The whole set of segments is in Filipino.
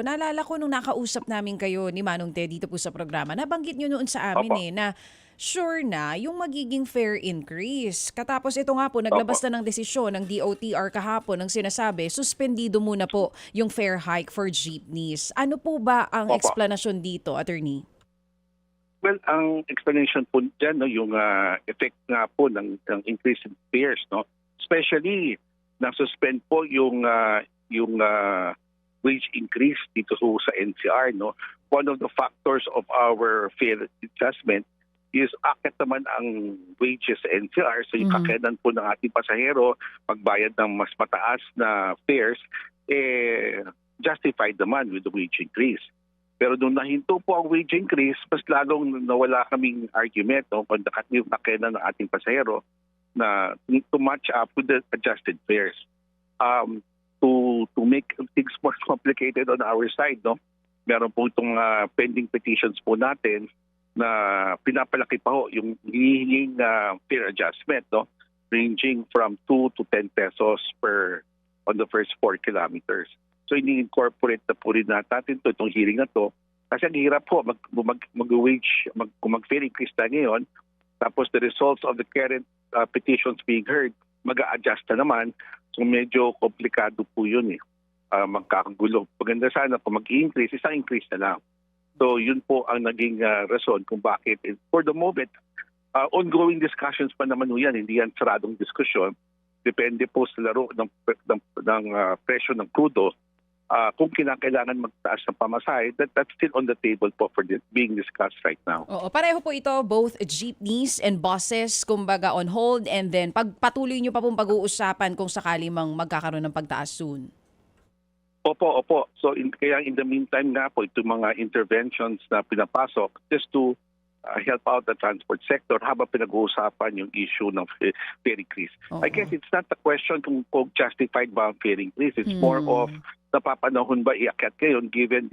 Naalala ko nung nakausap namin kayo ni Manong Ted dito po sa programa, nabanggit nyo noon sa amin Opo, na sure na yung magiging fare increase. Katapos ito nga po, naglabas opo. na ng desisyon ng DOTR kahapon ng sinasabi, suspendido muna po yung fare hike for jeepneys. Ano po ba ang Opo. explanation dito, attorney? Well, ang explanation po dyan, no, yung effect nga po ng increase in fares, no? Especially, na-suspend po yung wage increase dito sa NCR, no? One of the factors of our fare adjustment is akit naman ang wages sa NCR. So yung kakayanan po ng ating pasahero, magbayad ng mas mataas na fares, justified naman with the wage increase. Pero nung nahinto po ang wage increase, mas lalong nawala kaming argument, no, kung yung kakayanan ng ating pasahero na to match up with the adjusted fares. To make things more complicated on our side, no, meron po itong pending petitions po natin na pinapalaki pa ho yung hihinging fare adjustment, no, ranging from 2 to 10 pesos per on the first 4 kilometers. So ini-incorporate na po rin natin itong hearing na to. Kasi ang hirap po kung mag-fare increase na ngayon, tapos the results of the current petitions being heard, mag-a-adjust na naman. So medyo komplikado po yun eh. Magkakagulo. Maganda sana kung mag-i-increase, isang increase na lang. So yun po ang naging rason kung bakit. For the moment, ongoing discussions pa naman yan, hindi yan saradong diskusyon. Depende po sa laro ng presyo ng crudo. Kung kinakailangan magtaas ng pamasahe, that's still on the table po for being discussed right now. Oo, pareho po ito, both jeepneys and buses, kumbaga on hold, and then pagpatuloy nyo pa pong pag-uusapan kung sakali mang magkakaroon ng pagtaas soon. Opo. So kaya in the meantime nga po, itong mga interventions na pinapasok just to help out the transport sector habang pinag-uusapan yung issue ng fare increase. Oo. I guess it's not a question kung justified ba ang fare increase. It's more of napapanahon ba iakyat ngayon given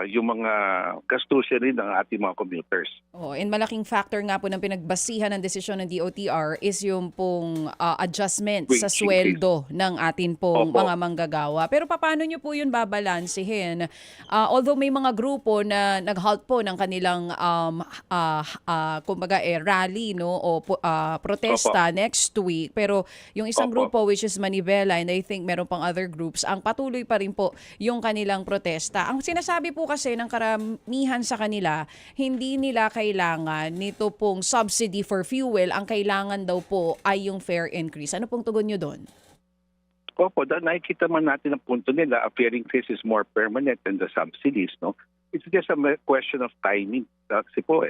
yung mga gastusin rin ng ating mga commuters. Oh, and malaking factor nga po ng pinagbasihan ng desisyon ng DOTR is yung pong adjustment sa Wage sweldo ng atin pong Opo. mga manggagawa. Pero paano nyo po yun babalansehin? Although may mga grupo na nag-halt po ng kanilang kumbaga rally, no, o protesta next week, pero yung isang Opo. grupo which is Manivela, and I think meron pang other groups, ang patuloy pa rin po yung kanilang protesta. Ang sinasabi po kasi ng karamihan sa kanila, hindi nila kailangan nito pong subsidy for fuel. Ang kailangan daw po ay yung fare increase. Ano pong tugon nyo doon? Opo, nakikita man natin ang punto nila, a fare increase is more permanent than the subsidies, no? It's just a question of timing. Kasi po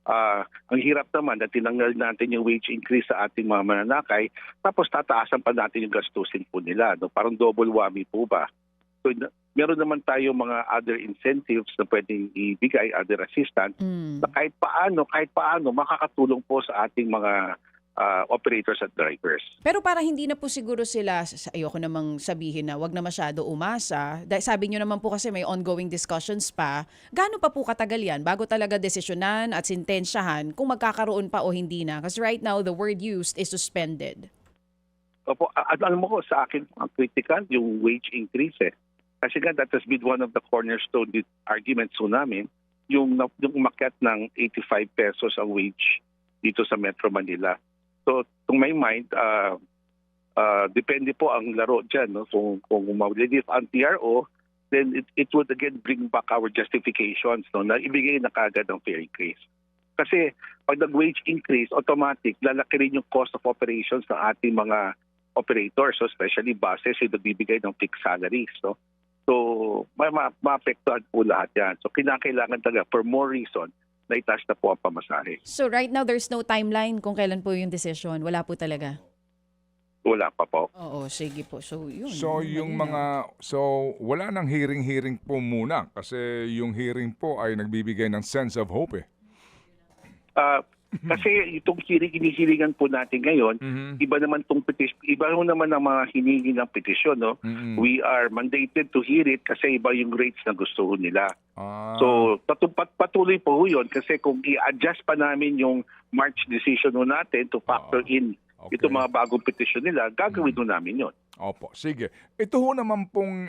ang hirap naman na tinanggal natin yung wage increase sa ating mga mananakay, tapos tataasan pa natin yung gastusin po nila, no? Parang double whammy po ba? So meron naman tayo mga other incentives na pwedeng ibigay, other assistance, na kahit paano makakatulong po sa ating mga operators at drivers. Pero para hindi na po siguro sila, ayoko namang sabihin na wag na masyado umasa. Sabi nyo naman po kasi may ongoing discussions pa. Gaano pa po katagal yan bago talaga desisyonan at sintensyahan kung magkakaroon pa o hindi na? Because right now, the word used is suspended. Opo, alam mo ko sa akin, ang critical, yung wage increase eh. Kasi nga, that has been one of the cornerstone arguments po namin, yung umakyat ng 85 pesos ang wage dito sa Metro Manila. So, to my mind, depende po ang laro dyan. No? Kung ma-relieve ang TRO, then it would again bring back our justifications, no? Na ibigay na kagad ang fare increase. Kasi pag nag-wage increase, automatic, lalaki rin yung cost of operations ng ating mga operators, so especially buses, yung nagbibigay ng fixed salaries. No? So, ma-apektuhan po lahat yan. So, kinakailangan talaga, for more reason, na itaas na po ang pamasahe. So right now, there's no timeline kung kailan po yung decision. Wala po talaga. Wala pa po. Oo, sige po. So yun. So yung wala nang hearing po muna kasi yung hearing po ay nagbibigay ng sense of hope eh. Kasi itong hinihilingan po natin ngayon, iba naman ang mga hinihingi ng petisyon, no? We are mandated to hear it kasi iba yung rates na gusto nila. So patuloy po yun kasi kung i-adjust pa namin yung March decision natin to factor in Okay. itong mga bagong petisyon nila, gagawin doon namin yon. Opo, sige. Ito ho naman pong,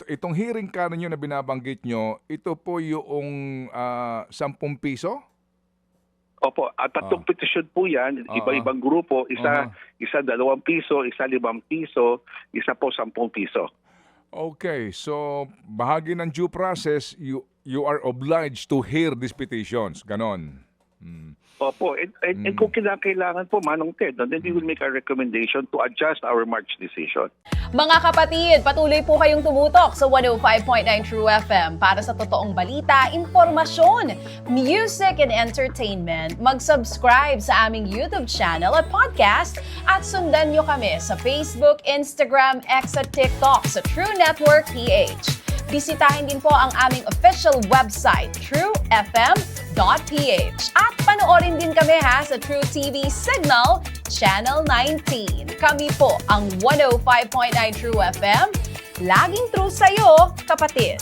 itong hearing ka ninyo na binabanggit nyo, ito po yung 10 piso? Opo, at tatlong petisyon po yan, iba-ibang grupo, isa 2 piso, isa 5 piso, isa po 10 piso. Okay, so bahagi ng due process, you are obliged to hear these petitions, ganon. Opo, and kung kailangan po, Manong Ted, then we will make a recommendation to adjust our March decision. Mga kapatid, patuloy po kayong tumutok sa 105.9 True FM para sa totoong balita, impormasyon, music and entertainment. Mag-subscribe sa aming YouTube channel at podcast at sundan nyo kami sa Facebook, Instagram, X at TikTok sa True Network PH. Bisitahin din po ang aming official website, truefm.ph. At panoorin din kami sa True TV Signal, Channel 19. Kami po ang 105.9 True FM. Laging true sa'yo, kapatid.